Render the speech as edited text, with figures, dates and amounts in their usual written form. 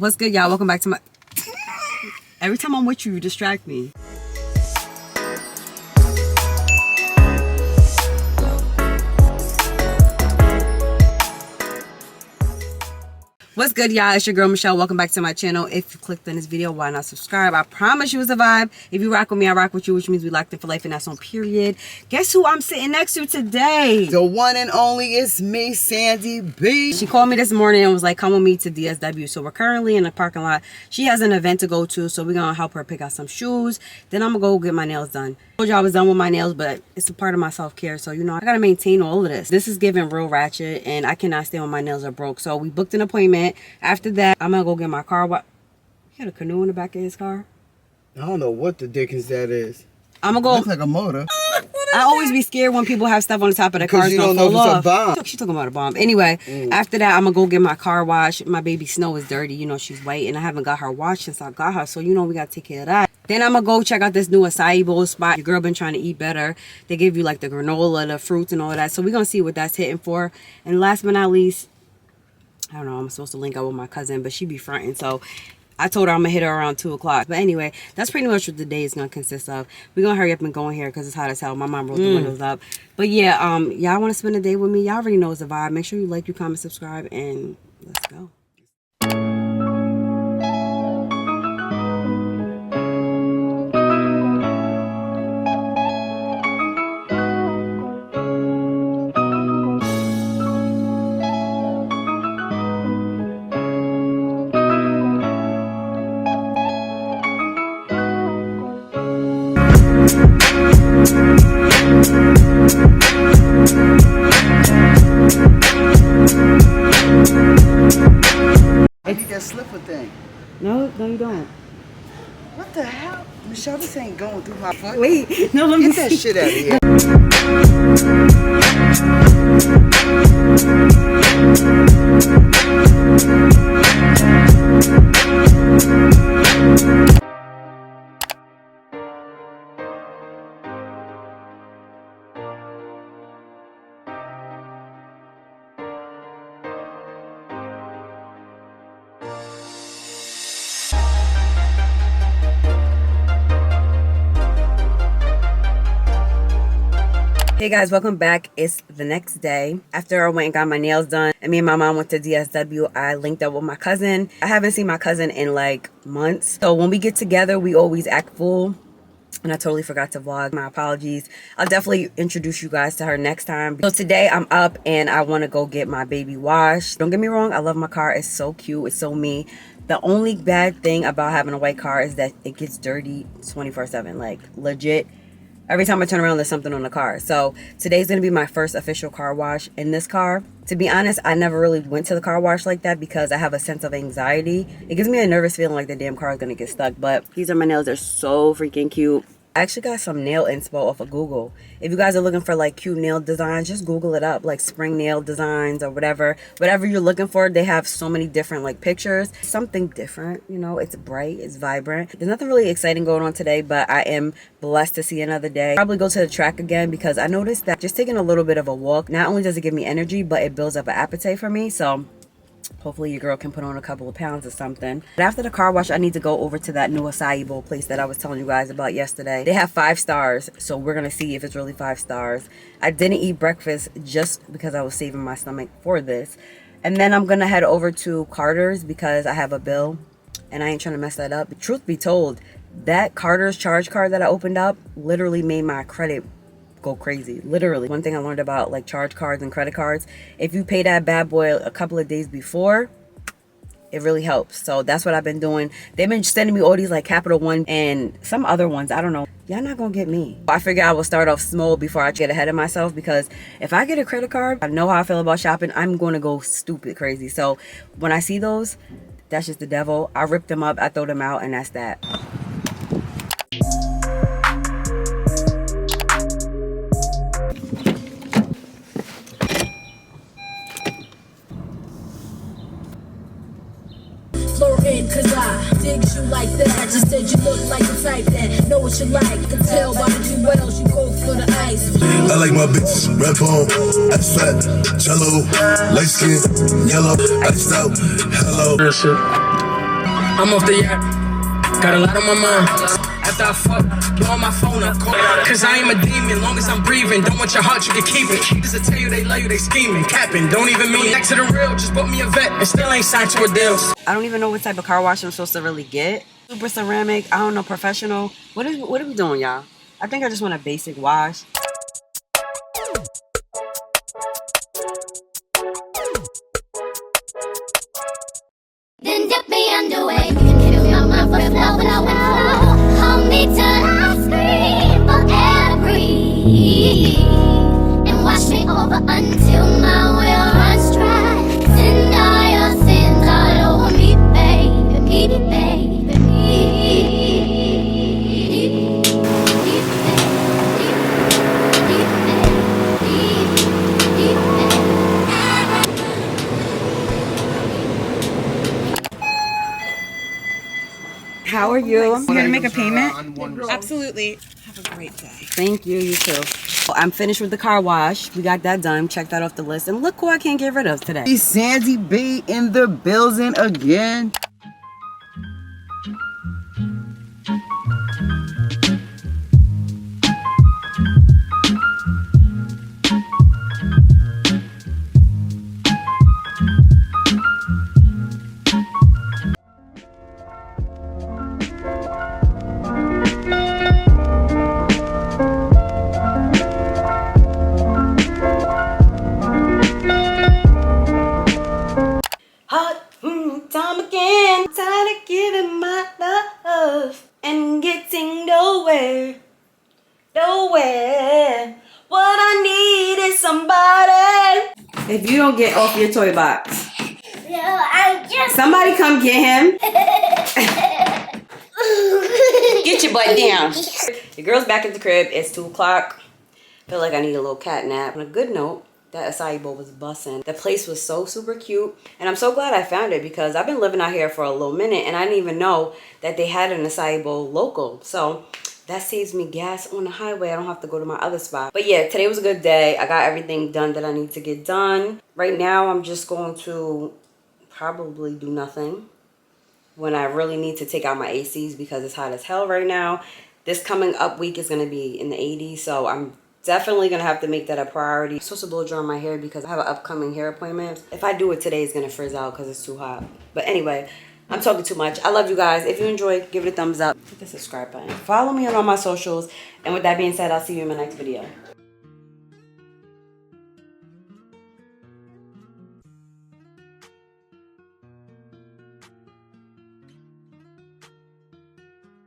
What's good, y'all? Welcome back to my... Every time I'm with you, you distract me. What's good, y'all? It's your girl Michelle. Welcome back to my channel. If you clicked on this video, why not subscribe? I promise you it's a vibe. If you rock with me, I rock with you, which means we locked in for life, and that's on period. Guess who I'm sitting next to today? The one and only is me, Sandy B. She called me this morning and was like, come with me to DSW. So we're currently in the parking lot. She has an event to go to, so we're gonna help her pick out some shoes. Then I'm gonna go get my nails done. I told you I was done with my nails, but it's a part of my self-care, so you know I gotta maintain all of this. This is giving real ratchet, and I cannot stay when my nails are broke. So we booked an appointment. After that, I'm gonna go get my car. What? He had a canoe in the back of his car. I don't know what the dickens that is. I'm gonna go. Looks like a motor. I always be scared when people have stuff on the top of the car. Because you don't know if it's a bomb. She's talking about a bomb. Anyway, after that, I'm gonna go get my car washed. My baby Snow is dirty. You know, she's white, and I haven't got her washed since I got her. So, you know, we gotta take care of that. Then I'm gonna go check out this new acai bowl spot. Your girl been trying to eat better. They give you like the granola, the fruits, and all of that. So we're gonna see what that's hitting for. And last but not least, I don't know, I'm supposed to link up with my cousin, but she be fronting. So I told her I'm gonna hit her around 2 o'clock. But anyway, that's pretty much what the day is gonna consist of. We're gonna hurry up and go in here because it's hot as hell. My mom rolled the windows up. But yeah, y'all wanna spend a day with me? Y'all already know it's a vibe. Make sure you like, you comment, subscribe, and let's go. I need that slipper thing. No, you don't. What the hell? Michelle, this ain't going through my foot. Wait, no, let me Get that see. shit out of here. Hey guys, welcome back. It's the next day. After I went and got my nails done and me and my mom went to DSW, I linked up with my cousin. I haven't seen my cousin in like months. So when we get together, we always act full. And I totally forgot to vlog. My apologies. I'll definitely introduce you guys to her next time. So today I'm up and I want to go get my baby washed. Don't get me wrong, I love my car. It's so cute. It's so me. The only bad thing about having a white car is that it gets dirty 24/7. Like legit. Every time I turn around, there's something on the car. So today's gonna be my first official car wash in this car. To be honest, I never really went to the car wash like that because I have a sense of anxiety. It gives me a nervous feeling like the damn car is gonna get stuck. But these are my nails. They're so freaking cute. I actually got some nail inspo off of Google. If you guys are looking for like cute nail designs, just Google it up, like spring nail designs or whatever you're looking for. They have so many different like pictures, something different, you know. It's bright, it's vibrant. There's nothing really exciting going on today, but I am blessed to see another day. Probably go to the track again because I noticed that just taking a little bit of a walk, not only does it give me energy, but it builds up an appetite for me. So hopefully your girl can put on a couple of pounds or something. But after the car wash, I need to go over to that new acai bowl place that I was telling you guys about yesterday. They have 5 stars, so we're gonna see if it's really 5 stars. I didn't eat breakfast just because I was saving my stomach for this. And then I'm gonna head over to Carter's because I have a bill and I ain't trying to mess that up. But truth be told, that Carter's charge card that I opened up literally made my credit go crazy. Literally. One thing I learned about like charge cards and credit cards, if you pay that bad boy a couple of days before, it really helps. So that's what I've been doing. They've been sending me all these like Capital One and some other ones. I don't know. Y'all not gonna get me. I figure I will start off small before I get ahead of myself, because if I get a credit card, I know how I feel about shopping. I'm gonna go stupid crazy. So when I see those, that's just the devil. I rip them up, I throw them out, and that's that. Cause I dig you like that. Just said you look like the type that know what you like. Can tell by the jewels you go for the ice. I like my bitches red bone, ass fat, jello, light skin, yellow, iced out, hello. I'm off the yacht. Got a lot on my mind. After I fuck, blow on my phone up. Cause I am a demon, long as I'm breathing. Don't want your heart, you can keep it. Just to tell you they love you, they scheming. Capping, don't even mean back to the real. Just bought me a vet and still ain't signed to a deal. I don't even know what type of car wash I'm supposed to really get. Super ceramic, I don't know, professional. What are we doing, y'all? I think I just want a basic wash. Then dip me underway. You can fill my mind for flow, flow, flow. Hold me till I scream forever. And wash me over until my will runs dry. Send all your sins all over me, baby, baby. How are you? You're gonna make a payment? Absolutely. Have a great day. Thank you, you too. I'm finished with the car wash. We got that done. Check that off the list. And look who I can't get rid of today. Sandy B in the building again. Time again. Tired of giving my love and getting nowhere. Nowhere. What I need is somebody. If you don't get off your toy box, somebody come get him. Get your butt down. The girl's back at the crib. It's 2 o'clock. Feel like I need a little cat nap. On a good note, that acai bowl was bussin'. The place was so super cute. And I'm so glad I found it because I've been living out here for a little minute and I didn't even know that they had an acai bowl local. So that saves me gas on the highway. I don't have to go to my other spot. But yeah, today was a good day. I got everything done that I need to get done. Right now, I'm just going to probably do nothing when I really need to take out my ACs because it's hot as hell right now. This coming up week is going to be in the 80s. So I'm definitely gonna have to make that a priority. I'm supposed to blow dry my hair because I have an upcoming hair appointment. If I do it today, it's gonna frizz out because it's too hot. But anyway, I'm talking too much. I love you guys. If you enjoyed, give it a thumbs up. Hit the subscribe button. Follow me on all my socials. And with that being said, I'll see you in my next video.